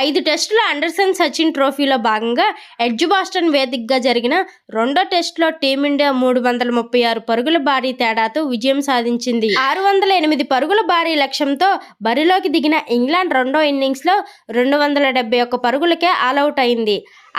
5 టెస్టుల అండర్సన్ సచిన్ ట్రోఫీలో భాగంగా ఎడ్జ్బాస్టన్ వేదికగా జరిగిన రెండో టెస్టులో టీమిండియా 336 పరుగుల భారీ తేడాతో విజయం సాధించింది. 608 పరుగుల భారీ లక్ష్యంతో బరిలోకి దిగిన ఇంగ్లాండ్ రెండో ఇన్నింగ్స్లో 271 పరుగులకే ఆలౌట్ అయింది.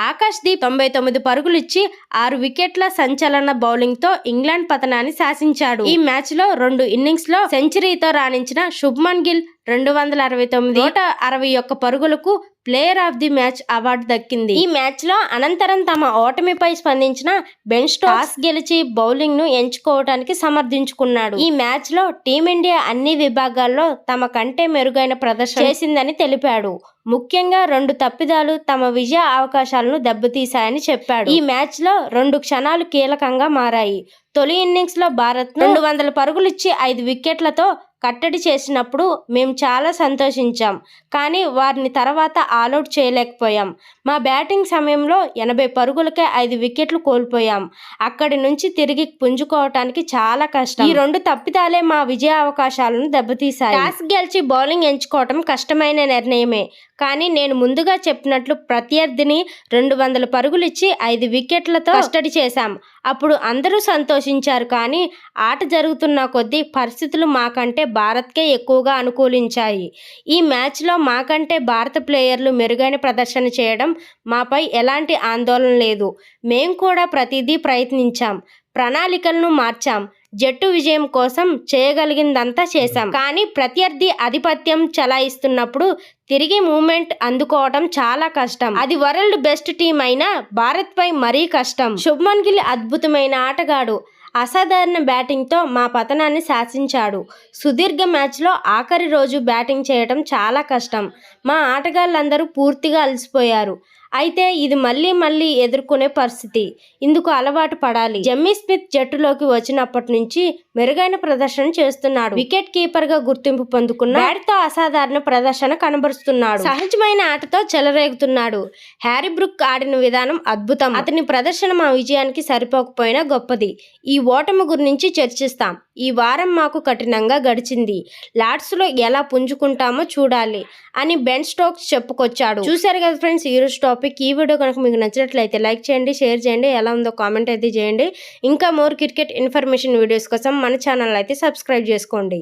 ఆకాశ్దీప్ 99 పరుగులిచ్చి 6 వికెట్ల సంచలన బౌలింగ్తో ఇంగ్లాండ్ పతనాన్ని శాసించాడు. ఈ మ్యాచ్లో 2 ఇన్నింగ్స్లో సెంచరీతో రాణించిన శుభ్మన్ గిల్ 161 పరుగులకు player of the match award దక్కింది. ఈ మ్యాచ్లో అనంతరం తమ ఓటమిపై స్పందించిన బెన్ స్టోక్స్ గెలిచి బౌలింగ్ ను ఎంచుకోవడానికి సమర్థించుకున్నాడు. ఈ మ్యాచ్లో టీమిండియా అన్ని విభాగాల్లో తమ కంటే మెరుగైన ప్రదర్శన చేసిందని తెలిపాడు. ముఖ్యంగా 2 తప్పిదాలు తమ విజయ అవకాశాలను దెబ్బతీశాయని చెప్పాడు. ఈ మ్యాచ్లో 2 క్షణాలు కీలకంగా మారాయి. తొలి ఇన్నింగ్స్లో భారత్ 200 పరుగులిచ్చి 5 వికెట్లతో కట్టడి చేసినప్పుడు మేము చాలా సంతోషించాం. కానీ వారిని తర్వాత ఆలౌట్ చేయలేకపోయాం. మా బ్యాటింగ్ సమయంలో 80 పరుగులకే 5 వికెట్లు కోల్పోయాం. అక్కడి నుంచి తిరిగి పుంజుకోవటానికి చాలా కష్టం. ఈ 2 తప్పిదాలే మా విజయ అవకాశాలను దెబ్బతీశాయి. టాస్ గెలిచి బౌలింగ్ ఎంచుకోవటం కష్టమైన నిర్ణయమే. కానీ నేను ముందుగా చెప్పినట్లు ప్రత్యర్థిని 200 పరుగులిచ్చి 5 వికెట్లతో కట్టడి చేశాం. అప్పుడు అందరూ సంతోషించారు. కానీ ఆట జరుగుతున్న కొద్దీ పరిస్థితులు మాకంటే భారత్కే ఎక్కువగా అనుకూలించాయి. ఈ మ్యాచ్లో మాకంటే భారత ప్లేయర్లు మెరుగైన ప్రదర్శన చేయడం మాపై ఎలాంటి ఆందోళన లేదు. మేం కూడా ప్రతిదీ ప్రయత్నించాం, ప్రణాళికలను మార్చాం, జట్టు విజయం కోసం చేయగలిగిందంతా చేశాం. కానీ ప్రత్యర్థి ఆధిపత్యం చలాయిస్తున్నప్పుడు తిరిగి మూమెంట్ అందుకోవడం చాలా కష్టం. అది వరల్డ్ బెస్ట్ టీం అయినా భారత్పై మరీ కష్టం. శుభ్మన్ గిల్ అద్భుతమైన ఆటగాడు. అసాధారణ బ్యాటింగ్తో మా పతనాన్ని శాసించాడు. సుదీర్ఘ మ్యాచ్లో ఆఖరి రోజు బ్యాటింగ్ చేయడం చాలా కష్టం. మా ఆటగాళ్లందరూ పూర్తిగా అలసిపోయారు. అయితే ఇది మళ్ళీ ఎదుర్కొనే పరిస్థితి. ఇందుకు అలవాటు పడాలి. జమ్మీ స్మిత్ జట్టులోకి వచ్చినప్పటి నుంచి మెరుగైన ప్రదర్శన చేస్తున్నాడు. వికెట్ కీపర్ గా గుర్తింపు పొందుకున్న బ్యాట్తో అసాధారణ ప్రదర్శన కనబరుస్తున్నాడు. సహజమైన ఆటతో చెలరేగుతున్నాడు. హ్యారీ బ్రూక్ ఆడిన విధానం అద్భుతం. అతని ప్రదర్శన మా విజయానికి సరిపోకపోయినా గొప్పది. ఈ ఓటమి గురించి చర్చిస్తాం. ఈ వారం మాకు కఠినంగా గడిచింది. లార్డ్స్లో ఎలా పుంజుకుంటామో చూడాలి అని బెన్ స్టోక్స్ చెప్పుకొచ్చాడు. చూశారు కదా ఫ్రెండ్స్ ఈ రోజు టాపిక్. ఈ వీడియో కనుక మీకు నచ్చినట్లయితే లైక్ చేయండి, షేర్ చేయండి, ఎలా ఉందో కామెంట్ అయితే చేయండి. ఇంకా మోర్ క్రికెట్ ఇన్ఫర్మేషన్ వీడియోస్ కోసం మన ఛానల్ అయితే సబ్స్క్రైబ్ చేసుకోండి.